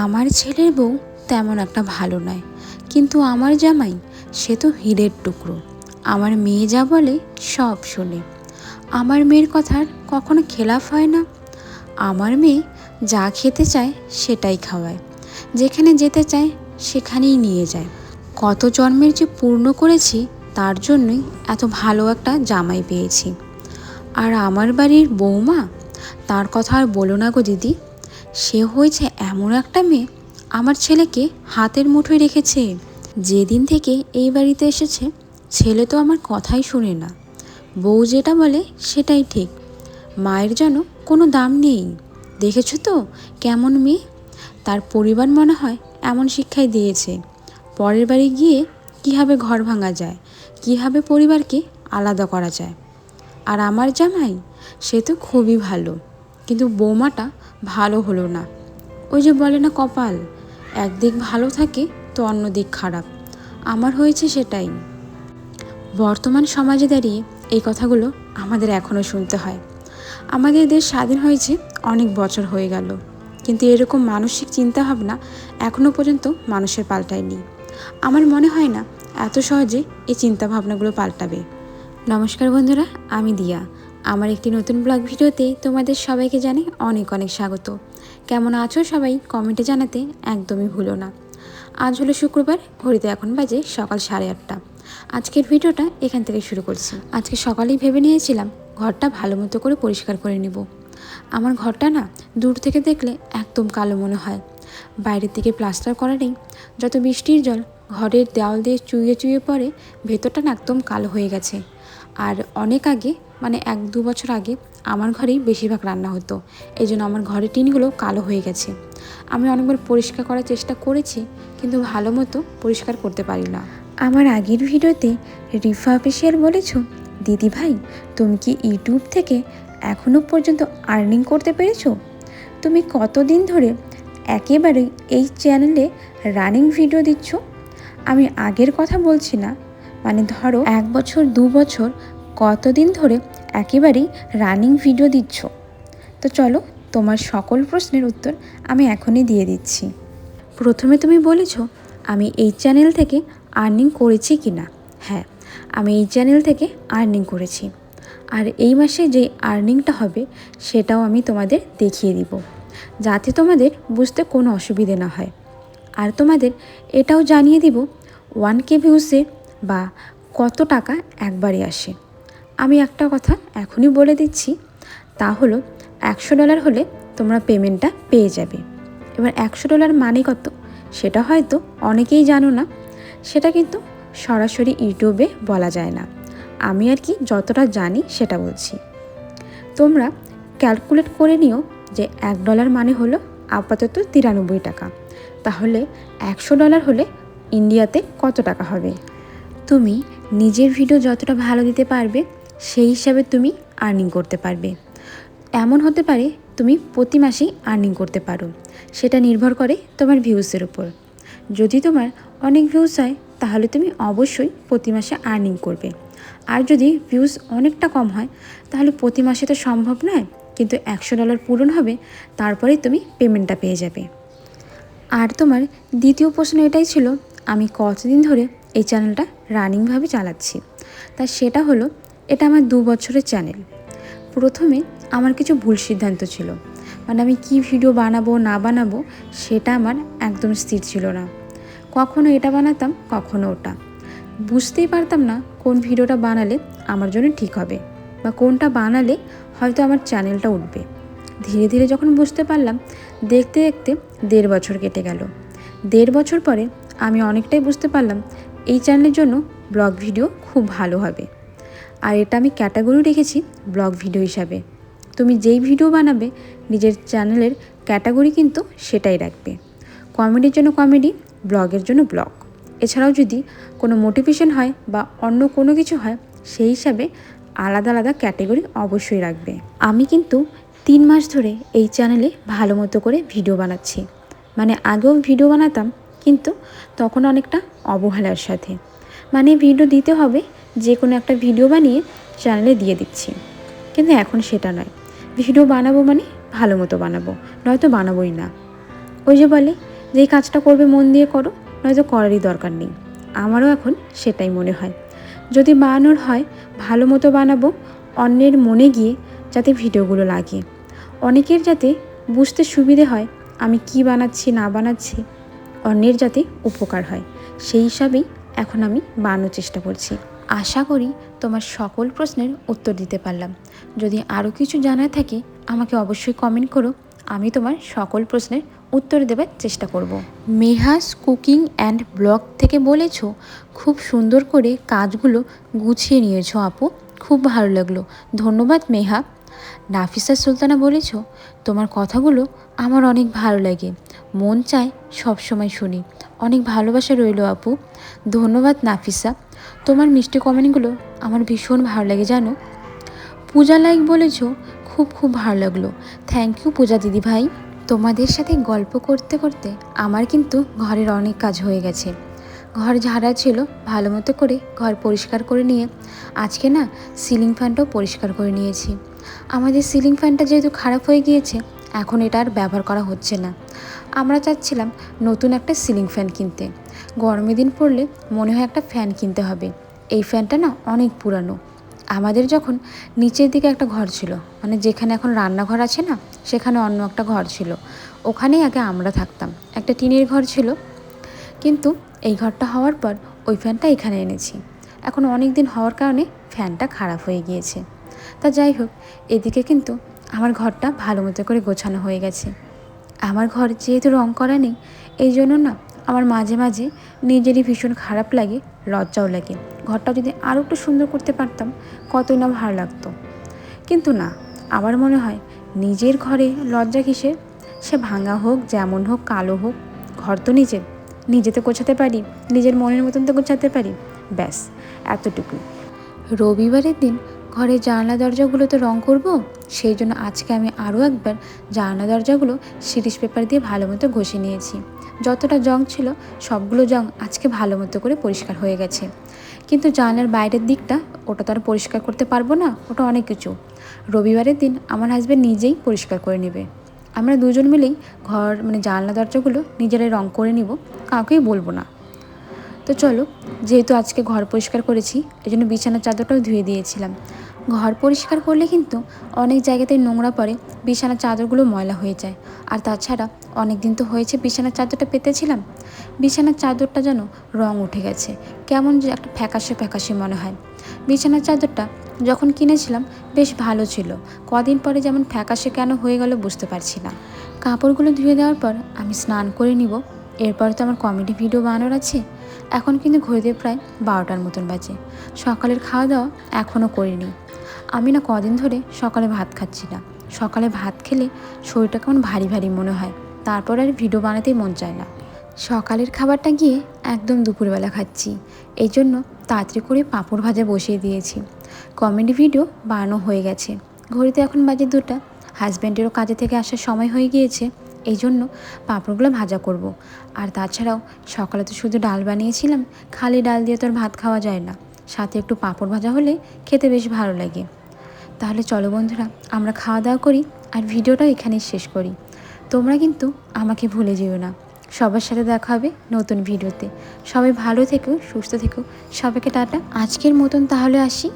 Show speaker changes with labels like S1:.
S1: আমার ছেলের বউ তেমন একটা ভালো নয়, কিন্তু আমার জামাই সে তো হীরের টুকরো। আমার মেয়ে যা বলে সব শোনে। আমার মেয়ের কথার কখনো খেলাফ হয় না। আমার মেয়ে যা খেতে চায় সেটাই খাওয়ায়, যেখানে যেতে চায় সেখানেই নিয়ে যায়। কত জন্মের যে পূর্ণ করেছি, তার জন্যই এত ভালো একটা জামাই পেয়েছি। আর আমার বাড়ির বৌমা, তার কথা আর বলো না গো দিদি। সে হয়েছে এমন একটা মেয়ে, আমার ছেলেকে হাতের মুঠোয় রেখেছে। যেদিন থেকে এই বাড়িতে এসেছে, ছেলে তো আমার কথাই শোনে না। বউ যেটা বলে সেটাই ঠিক। মায়ের যেন কোনো দাম নেই। দেখেছো তো কেমন মেয়ে। তার পরিবার মনে হয় এমন শিক্ষাই দিয়েছে, পরের বাড়ি গিয়ে কীভাবে ঘর ভাঙা যায়, কীভাবে পরিবারকে আলাদা করা যায়। আর আমার জামাই, সে তো খুবই ভালো, কিন্তু বৌমাটা ভালো হলো না। ওই যে বলে না, কপাল একদিক ভালো থাকে তো অন্য দিক খারাপ। আমার হয়েছে সেটাই। বর্তমান সমাজে দাঁড়িয়ে এই কথাগুলো আমাদের এখনও শুনতে হয়। আমাদের দেশ স্বাধীন হয়েছে অনেক বছর হয়ে গেল, কিন্তু এরকম মানসিক চিন্তাভাবনা এখনও পর্যন্ত মানুষের পাল্টায়নি। আমার মনে হয় না এত সহজে এই চিন্তাভাবনাগুলো পাল্টাবে। নমস্কার বন্ধুরা, আমি দিয়া। আমার একটি নতুন ব্লগ ভিডিওতে তোমাদের সবাইকে জানাই অনেক অনেক স্বাগত। কেমন আছো সবাই কমেন্টে জানাতে একদমই ভুলো না। আজ হলো শুক্রবার, ঘড়িতে এখন বাজে সকাল 8:30। আজকের ভিডিওটা এখান থেকে শুরু করছি। আজকে সকালেই ভেবে নিয়েছিলাম ঘরটা ভালো মতো করে পরিষ্কার করে নিব। আমার ঘরটা না দূর থেকে দেখলে একদম কালো মনে হয়। বাইরের দিকে প্লাস্টার করা নেই, যত বৃষ্টির জল ঘরের দেওয়াল দিয়ে চুইয়ে চুইয়ে পড়ে, ভেতরটা না একদম কালো হয়ে গেছে। আর অনেক আগে, মানে 1-2 বছর আগে আমার ঘরেই বেশিরভাগ রান্না হতো, এই জন্য আমার ঘরের টিনগুলো কালো হয়ে গেছে। আমি অনেকবার পরিষ্কার করার চেষ্টা করেছি, কিন্তু ভালো মতো পরিষ্কার করতে পারি না। আমার আগের ভিডিওতে রিফা অফিসিয়াল বলেছ, দিদি ভাই তুমি কি ইউটিউব থেকে এখনও পর্যন্ত আর্নিং করতে পেরেছো? তুমি কতদিন ধরে একেবারেই এই চ্যানেলে রানিং ভিডিও দিচ্ছ? আমি আগের কথা বলছি না, মানে ধরো 1 বছর 2 বছর কতদিন ধরে একেবারেই রানিং ভিডিও দিচ্ছ? তো চলো, তোমার সকল প্রশ্নের উত্তর আমি এখনই দিয়ে দিচ্ছি। প্রথমে তুমি বলেছ আমি এই চ্যানেল থেকে আর্নিং করেছি কি না। হ্যাঁ, আমি এই চ্যানেল থেকে আর্নিং করেছি। আর এই মাসে যে আর্নিংটা হবে সেটাও আমি তোমাদের দেখিয়ে দিব, যাতে তোমাদের বুঝতে কোনো অসুবিধে না হয়। আর তোমাদের এটাও জানিয়ে দিব 1K ভিউসে বা কত টাকা একবারে আসে। আমি একটা কথা এখনই বলে দিচ্ছি, তা হলো $100 হলে তোমরা পেমেন্টটা পেয়ে যাবে। এবার $100 মানে কত সেটা হয়তো অনেকেই জানো না। সেটা কিন্তু সরাসরি ইউটিউবে বলা যায় না। আমি আর কি যতটা জানি সেটা বলছি। তোমরা ক্যালকুলেট করে নিও যে $1 মানে হলো আপাতত 93 টাকা। তাহলে $100 হলে ইন্ডিয়াতে কত টাকা হবে? তুমি নিজের ভিডিও যতটা ভালো দিতে পারবে সেই হিসাবে তুমি আর্নিং করতে পারবে। এমন হতে পারে তুমি প্রতি মাসেই আর্নিং করতে পারো, সেটা নির্ভর করে তোমার ভিউসের উপর। যদি তোমার অনেক ভিউস হয় তাহলে তুমি অবশ্যই প্রতি মাসে আর্নিং করবে। আর যদি ভিউস অনেকটা কম হয় তাহলে প্রতি মাসে তো সম্ভব নয়, কিন্তু $100 পূরণ হবে, তারপরেই তুমি পেমেন্টটা পেয়ে যাবে। আর তোমার দ্বিতীয় প্রশ্ন এটাই ছিল, আমি কতদিন ধরে এই চ্যানেলটা রানিংভাবে চালাচ্ছি। তা সেটা হলো, এটা আমার 2 বছরের চ্যানেল। প্রথমে আমার কিছু ভুল সিদ্ধান্ত ছিল, মানে আমি কি ভিডিও বানাবো না বানাবো সেটা আমার একদম স্থির ছিল না। কখনো এটা বানাতাম, কখনো ওটা। বুঝতেই পারতাম না কোন ভিডিওটা বানালে আমার জন্য ঠিক হবে, বা কোনটা বানালে হয়তো আমার চ্যানেলটা উঠবে। ধীরে ধীরে যখন বুঝতে পারলাম, দেখতে দেখতে 1.5 বছর কেটে গেল। 1.5 বছর পরে আমি অনেকটাই বুঝতে পারলাম এই চ্যানেলের জন্য ব্লগ ভিডিও খুব ভালো হবে। আর এটা আমি ক্যাটাগরি রেখেছি ব্লগ ভিডিও হিসাবে। তুমি যেই ভিডিও বানাবে নিজের চ্যানেলের ক্যাটাগরি কিন্তু সেটাই রাখবে। কমেডির জন্য কমেডি, ব্লগের জন্য ব্লগ। এছাড়াও যদি কোনো মোটিভেশন হয় বা অন্য কোনো কিছু হয়, সেই হিসাবে আলাদা আলাদা ক্যাটাগরি অবশ্যই রাখবে। আমি কিন্তু 3 মাস ধরে এই চ্যানেলে ভালো মতো করে ভিডিও বানাচ্ছি। মানে আগেও ভিডিও বানাতাম, কিন্তু তখন অনেকটা অবহেলার সাথে, মানে ভিডিও দিতে হবে, যে কোনো একটা ভিডিও বানিয়ে চ্যানেলে দিয়ে দিচ্ছি। কিন্তু এখন সেটা নয়, ভিডিও বানাবো মানে ভালো মতো বানাবো, নয়তো বানাবোই না। ওই যে বলে, যেই কাজটা করবে মন দিয়ে করো, নয়তো করারই দরকার নেই। আমারও এখন সেটাই মনে হয়। যদি বানানোর হয় ভালো মতো বানাবো, অন্যের মনে গিয়ে যাতে ভিডিওগুলো লাগে, অনেকের যাতে বুঝতে সুবিধে হয় আমি কি বানাচ্ছি না বানাচ্ছি, অন্যের যাতে উপকার হয়, সেই হিসাবেই এখন আমি বানানোর চেষ্টা করছি। আশা করি তোমার সকল প্রশ্নের উত্তর দিতে পারলাম। যদি আরও কিছু জানার থাকে আমাকে অবশ্যই কমেন্ট করো, আমি তোমার সকল প্রশ্নের উত্তর দেবার চেষ্টা করব। মেহাস কুকিং অ্যান্ড ব্লগ থেকে বলেছ, খুব সুন্দর করে কাজগুলো গুছিয়ে নিয়েছো আপু, খুব ভালো লাগলো, ধন্যবাদ মেহা। নাফিসা সুলতানা বলেছ, তোমার কথাগুলো আমার অনেক ভালো লাগে, মন চায় সব সময় শুনি, অনেক ভালোবাসা রইল আপু। ধন্যবাদ নাফিসা, তোমার মিষ্টি কমেন্টগুলো আমার ভীষণ ভালো লাগে জানো। পূজা লাইক বলেছ, খুব খুব ভালো লাগলো, থ্যাংক ইউ পূজা দিদি ভাই। তোমাদের সাথে গল্প করতে করতে আমার কিন্তু ঘরের অনেক কাজ হয়ে গেছে। ঘর ঝাড়া ছিল, ভালো মতো করে ঘর পরিষ্কার করে নিয়ে আজকে না সিলিং ফ্যানটাও পরিষ্কার করে নিয়েছি। আমাদের সিলিং ফ্যানটা যেহেতু খারাপ হয়ে গিয়েছে, এখন এটা আর ব্যবহার করা হচ্ছে না। আমরা চাচ্ছিলাম নতুন একটা সিলিং ফ্যান কিনতে। গরমের দিন পড়লে মনে হয় একটা ফ্যান কিনতে হবে। এই ফ্যানটা না অনেক পুরানো। আমাদের যখন নিচের দিকে একটা ঘর ছিল, মানে যেখানে এখন রান্নাঘর আছে না, সেখানে অন্য একটা ঘর ছিল, ওখানেই আগে আমরা থাকতাম। একটা টিনের ঘর ছিল, কিন্তু এই ঘরটা হওয়ার পর ওই ফ্যানটা এখানে এনেছি। এখন অনেক দিন হওয়ার কারণে ফ্যানটা খারাপ হয়ে গিয়েছে। তা যাই হোক, এদিকে কিন্তু আমার ঘরটা ভালো মতো করে গোছানো হয়ে গেছে। আমার ঘর যেহেতু রং করা নেই, এই জন্য না আমার মাঝে মাঝে নিজেরই ভীষণ খারাপ লাগে, লজ্জাও লাগে। ঘরটা যদি আরও একটু সুন্দর করতে পারতাম কতই না ভালো লাগতো, কিন্তু না, আমার মনে হয় নিজের ঘরে লজ্জা কিসের? সে ভাঙা হোক, যেমন হোক, কালো হোক, ঘর তো নিজের, নিজে তো গোছাতে পারি, নিজের মনের মতন তো গোছাতে পারি, ব্যাস এতটুকু। রবিবারের দিন ঘরের জানলা দরজাগুলো তো রং করব, সেই জন্য আজকে আমি আরও একবার জানলা দরজাগুলো শিরিষ পেপার দিয়ে ভালো মতো ঘষে নিয়েছি। যতটা জং ছিল সবগুলো জং আজকে ভালো মতো করে পরিষ্কার হয়ে গেছে। কিন্তু জানলার বাইরের দিকটা, ওটা তো আর পরিষ্কার করতে পারবো না, ওটা অনেক কিছু। রবিবারের দিন আমার হাজব্যান্ড নিজেই পরিষ্কার করে নেবে। আমরা দুজন মিলেই ঘর মানে জানলা দরজাগুলো নিজেরাই রং করে নিব, কাউকেই বলবো না। তো চলো, যেহেতু আজকে ঘর পরিষ্কার করেছি, এই জন্য বিছানার চাদরটাও ধুয়ে দিয়েছিলাম। ঘর পরিষ্কার করলে কিন্তু অনেক জায়গাতেই নোংরা পড়ে, বিছানার চাদরগুলো ময়লা হয়ে যায়। আর তাছাড়া অনেক দিন তো হয়েছে বিছানার চাদরটা পেতেছিলাম, বিছানার চাদরটা যেন রং উঠে গেছে, কেমন যে একটা ফ্যাকাশে ফ্যাকাশে মনে হয়। বিছানার চাদরটা যখন কিনেছিলাম বেশ ভালো ছিল, কদিন পরে যেমন ফ্যাকাশে কেন হয়ে গেল বুঝতে পারছি না। কাপড়গুলো ধুয়ে দেওয়ার পর আমি স্নান করে নিব, এরপর তো আমার কমেডি ভিডিও বানানোর আছে। এখন কিন্তু ঘড়িতে প্রায় 12টার মতন বাজে। সকালের খাওয়া দাওয়া এখনও করিনি। আমি না কদিন ধরে সকালে ভাত খাচ্ছি না। সকালে ভাত খেলে শরীরটা কেমন ভারী ভারী মনে হয়, তারপর আর ভিডিও বানাতেই মন চায় না। সকালের খাবারটা গিয়ে একদম দুপুরবেলা খাচ্ছি, এই জন্য তাড়াতাড়ি করে পাঁপড় ভাজা বসিয়ে দিয়েছি। কমেডি ভিডিও বানানো হয়ে গেছে। ঘড়িতে এখন বাজে 2টা। হাজব্যান্ডেরও কাজে থেকে আসার সময় হয়ে গিয়েছে, এই জন্য পাঁপড়গুলো ভাজা করব। আর তাছাড়াও সকালে তো শুধু ডাল বানিয়েছিলাম, খালি ডাল দিয়ে তো আর ভাত খাওয়া যায় না, সাথে একটু পাঁপড় ভাজা হলে খেতে বেশ ভালো লাগে। তাহলে চলো বন্ধুরা, আমরা খাওয়া দাওয়া করি আর ভিডিওটাও এখানেই শেষ করি। তোমরা কিন্তু আমাকে ভুলে যেও না। সবার সাথে দেখা হবে নতুন ভিডিওতে। সবাই ভালো থেকো, সুস্থ থেকো, সবাইকে টাটা। আজকের মতন তাহলে আসি।